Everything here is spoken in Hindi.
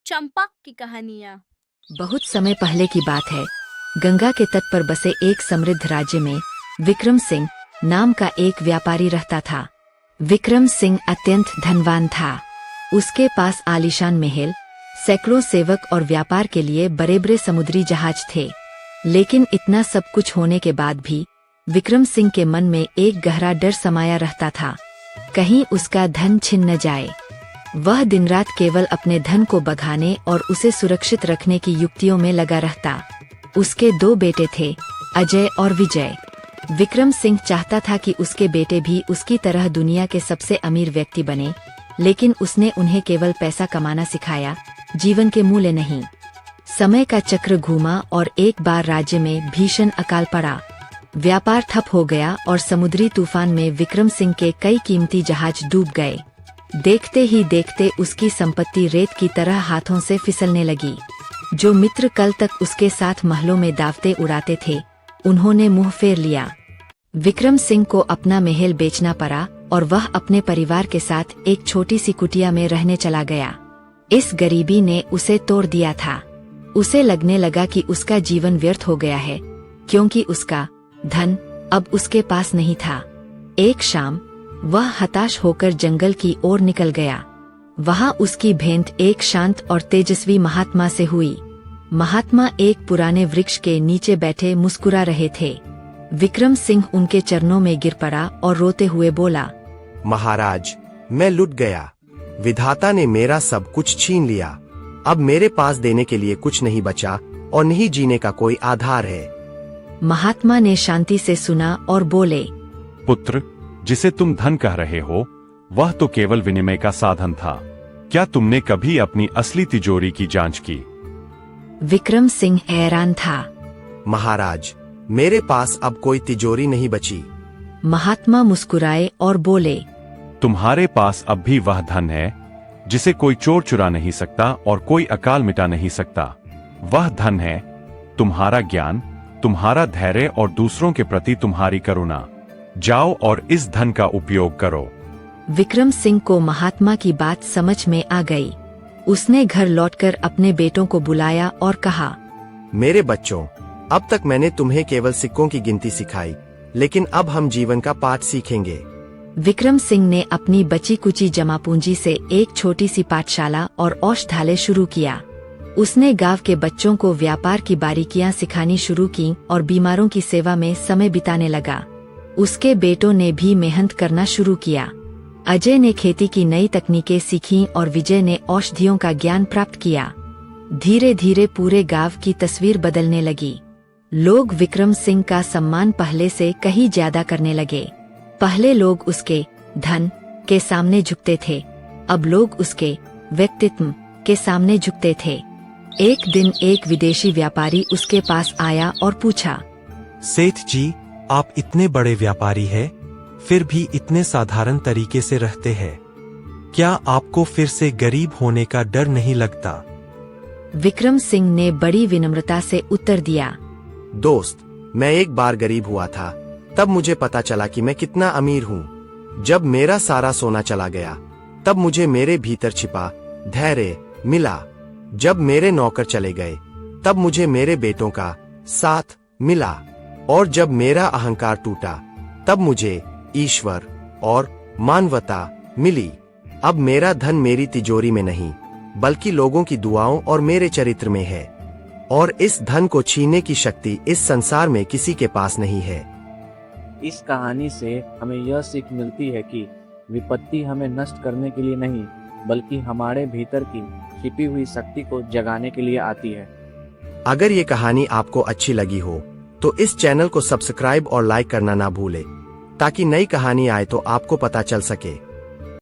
चंपा की कहानियाँ। बहुत समय पहले की बात है। गंगा के तट पर बसे एक समृद्ध राज्य में विक्रम सिंह नाम का एक व्यापारी रहता था। विक्रम सिंह अत्यंत धनवान था। उसके पास आलीशान महल, सैकड़ों सेवक और व्यापार के लिए बड़े-बड़े समुद्री जहाज थे। लेकिन इतना सब कुछ होने के बाद भी विक्रम सिंह के मन में एक गहरा डर समाया रहता था, कहीं उसका धन छिन न जाए। वह दिन रात केवल अपने धन को बढ़ाने और उसे सुरक्षित रखने की युक्तियों में लगा रहता। उसके दो बेटे थे, अजय और विजय। विक्रम सिंह चाहता था कि उसके बेटे भी उसकी तरह दुनिया के सबसे अमीर व्यक्ति बने, लेकिन उसने उन्हें केवल पैसा कमाना सिखाया, जीवन के मूल्य नहीं। समय का चक्र घूमा और एक बार राज्य में भीषण अकाल पड़ा। व्यापार ठप हो गया और समुद्री तूफान में विक्रम सिंह के कई कीमती जहाज डूब गए। देखते ही देखते उसकी संपत्ति रेत की तरह हाथों से फिसलने लगी। जो मित्र कल तक उसके साथ महलों में दावते उड़ाते थे, उन्होंने मुंह फेर लिया। विक्रम सिंह को अपना महल बेचना पड़ा और वह अपने परिवार के साथ एक छोटी सी कुटिया में रहने चला गया। इस गरीबी ने उसे तोड़ दिया था। उसे लगने लगा कि उसका जीवन व्यर्थ हो गया है, क्योंकि उसका धन अब उसके पास नहीं था। एक शाम वह हताश होकर जंगल की ओर निकल गया। वहां उसकी भेंट एक शांत और तेजस्वी महात्मा से हुई। महात्मा एक पुराने वृक्ष के नीचे बैठे मुस्कुरा रहे थे। विक्रम सिंह उनके चरणों में गिर पड़ा और रोते हुए बोला, महाराज, मैं लुट गया। विधाता ने मेरा सब कुछ छीन लिया। अब मेरे पास देने के लिए कुछ नहीं बचा और नहीं जीने का कोई आधार है। महात्मा ने शांति से सुना और बोले, पुत्र, जिसे तुम धन कह रहे हो, वह तो केवल विनिमय का साधन था। क्या तुमने कभी अपनी असली तिजोरी की जांच की? विक्रम सिंह हैरान था। महाराज, मेरे पास अब कोई तिजोरी नहीं बची। महात्मा मुस्कुराए और बोले, तुम्हारे पास अब भी वह धन है जिसे कोई चोर चुरा नहीं सकता और कोई अकाल मिटा नहीं सकता। वह धन है तुम्हारा ज्ञान, तुम्हारा धैर्य और दूसरों के प्रति तुम्हारी करुणा। जाओ और इस धन का उपयोग करो। विक्रम सिंह को महात्मा की बात समझ में आ गई। उसने घर लौटकर अपने बेटों को बुलाया और कहा, मेरे बच्चों, अब तक मैंने तुम्हें केवल सिक्कों की गिनती सिखाई, लेकिन अब हम जीवन का पाठ सीखेंगे। विक्रम सिंह ने अपनी बची कुची जमा पूंजी से एक छोटी सी पाठशाला और औषधालय शुरू किया। उसने गांव के बच्चों को व्यापार की बारीकियां सिखानी शुरू की और बीमारों की सेवा में समय बिताने लगा। उसके बेटों ने भी मेहनत करना शुरू किया। अजय ने खेती की नई तकनीकें सीखीं और विजय ने औषधियों का ज्ञान प्राप्त किया। धीरे धीरे पूरे गांव की तस्वीर बदलने लगी। लोग विक्रम सिंह का सम्मान पहले से कहीं ज्यादा करने लगे। पहले लोग उसके धन के सामने झुकते थे, अब लोग उसके व्यक्तित्व के सामने झुकते थे। एक दिन एक विदेशी व्यापारी उसके पास आया और पूछा, सेठ जी, आप इतने बड़े व्यापारी हैं, फिर भी इतने साधारण तरीके से रहते हैं। क्या आपको फिर से गरीब होने का डर नहीं लगता? विक्रम सिंह ने बड़ी विनम्रता से उत्तर दिया, दोस्त, मैं एक बार गरीब हुआ था, तब मुझे पता चला कि मैं कितना अमीर हूँ। जब मेरा सारा सोना चला गया, तब मुझे मेरे भीतर छिपा धैर्य मिला। जब मेरे नौकर चले गए, तब मुझे मेरे बेटों का साथ मिला। और जब मेरा अहंकार टूटा, तब मुझे ईश्वर और मानवता मिली। अब मेरा धन मेरी तिजोरी में नहीं, बल्कि लोगों की दुआओं और मेरे चरित्र में है। और इस धन को छीनने की शक्ति इस संसार में किसी के पास नहीं है। इस कहानी से हमें यह सीख मिलती है कि विपत्ति हमें नष्ट करने के लिए नहीं, बल्कि हमारे भीतर की छिपी हुई शक्ति को जगाने के लिए आती है। अगर ये कहानी आपको अच्छी लगी हो, तो इस चैनल को सब्सक्राइब और लाइक करना ना भूले, ताकि नई कहानी आए तो आपको पता चल सके।